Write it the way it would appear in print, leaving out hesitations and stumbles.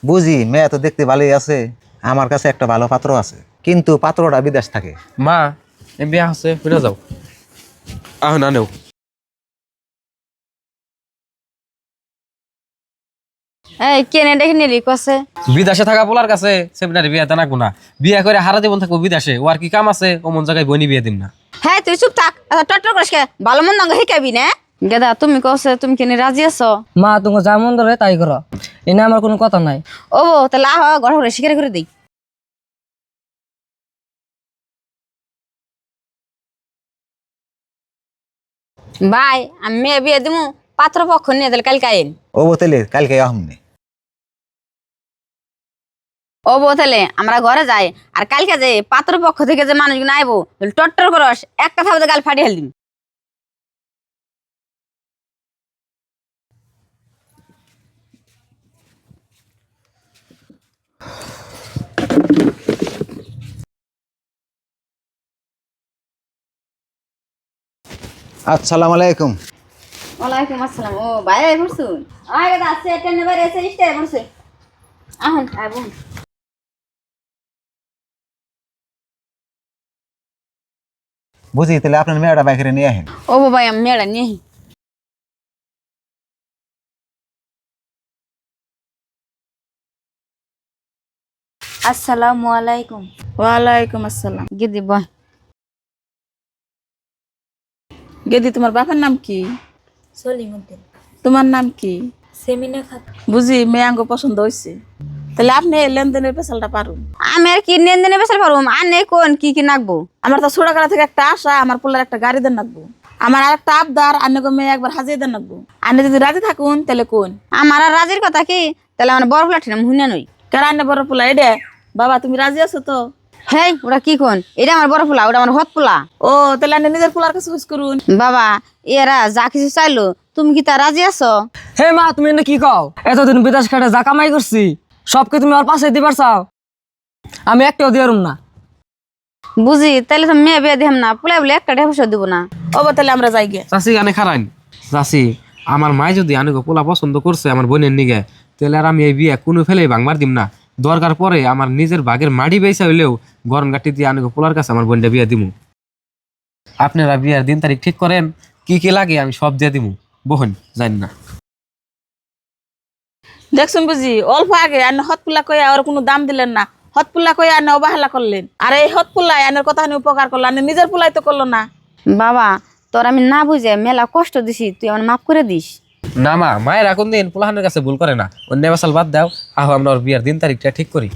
বুঝি মেয়ে তো দেখতে ভালোই আছে, আমার কাছে একটা ভালো পাত্র আছে, কিন্তু পাত্রটা বিদেশ থাকে। মা এই বিয়া আছে ফিরে যাও। আহ না নেও। এই কেনে দেখে নিলি কছে বিদেশে থাকা পোলার কাছে সেমিনারে বিয়া দেনা গুনা, বিয়া করে হারা জীবন থাকবো বিদেশে, ও আর কি কাম আছে? ও মন জায়গায় বইনি বিয়ে দিম না। হ্যাঁ তুই চুপ থাক, টটর করিস কে? ভালো মন্দ অঙ্গ শিখাবি না। গেদা তুমি কছে তুমি কেনে রাজি আছো? মা তুমি যা মন ধরে তাই করো, এনে আমার কোনো কথা নাই। ও তাহলে আহ ঘর ঘরে শিকার করে দিই। ভাই আমি মেয়ে বিয়ে দিমু, পাত্র পক্ষ নিয়ে তাহলে কালকে আইন। ও বোতলে কালকে আহমনি। ও তাহলে আমরা ঘরে যাই, আর কালকে যে পাত্র পক্ষ থেকে যে মানুষগুলো আইবো টট্টর করস একটা থাবতে গাল ফাটিয়ে হেলদিম। আসসালামু আলাইকুম। ওয়ালাইকুম আসসালাম। ও ভাই আই পড়ছুন? আয় গেদা আছে টেনে বাইরে এসে স্টে পড়ছে। আহুন আইবো। বুঝি তাহলে আপনার মেয়েটা বাইকে নিয়ে আসেন। ও ভাই আমি মেয়েটা নিয়ে আহি। আসসালামু আলাইকুম। ওয়ালাইকুম আসসালাম। গিদি বয়। গেদি, তোমার বাবার নাম কি? সলিমুদ্দিন। তোমার নাম কি? সেমিনা খাতুন। বুঝি মেয়ে আঙ্গ পছন্দ হয়েছে, তাহলে আপনি এই লেনদেনের পেশালটা পারুন। আমি আর কি নেন বেসাল পারবো? আর নেই কোন কি কি নাকবো? আমার তো ছোটবেলা থেকে একটা আশা, আমার পোলার একটা গাড়ি দেন রাখবো। আমার আর একটা আবদার, আন্নগো মেয়ে একবার হাজিয়ে দেন রাখবো। আপনি যদি রাজি থাকুন তাহলে কোন। আমার আর রাজির কথা কি? তাহলে আমার বড় ফ্লাট নাম হুইনা নই। কেন আন্নে বড় পোলা এডে? বাবা তুমি রাজি আছো তো? হেই ওটা কি কোন? এটা আমার বড় পোলা, ওটা আমার হত পোলা। ও তাহলে আন্নে নিজের পোলার কাছে খোঁজ করুন। বাবা এরা যা কিছু চাইলো তুমি কি তা রাজি আছো? হে মা তুমি এনে কি কও? এতদিন বিদেশ খাটে যা কামাই করছি সবকে তুমি ওর পাশে দিবার চাও? আমি একটাও দিয়ে না। বুঝি তাহলে তো মেয়ে বিয়ে দিলাম না, পোলা বলে একটা ঢেপসা দিব না। ও তাহলে আমরা যাই গে। চাষি আনে খারাইন। চাষি আমার মায় যদি আনুকে পোলা পছন্দ করছে আমার বোনের নিগে, তাহলে আর আমি এই বিয়ে কোনো ফেলেই ভাঙবার দিম না। দরকার পরে আমার নিজের ভাগের মাটি বেচা হইলেও গরম গাটি দিয়ে আনুকে পোলার কাছে আমার বোনটা বিয়ে দিমু। আপনারা বিয়ার দিন তারিখ ঠিক করেন, কি কি লাগে আমি সব দিয়ে দিমু। বোন জানি না। দেখছুন বুঝি অল্প আগে আন্নে হত পোলা কইয়া আর কোনো দাম দিলেন না, হত পোলা কইয়া আন্নে অবহেলা করলেন। আর এই হত পোলাই আন্নের কথা আনি উপকার করলো, আন্নে নিজের পোলাই তো করলো না। বাবা তোর আমি না বুঝে মেলা কষ্ট দিছি, তুই আমার মাফ করে দিস। না মা, মায়ের এখন দিন পোলাহানের কাছে ভুল করে না। অন্য বেসাল বাদ দাও, আহ আমরা ওর বিয়ার দিন তারিখটা ঠিক করি।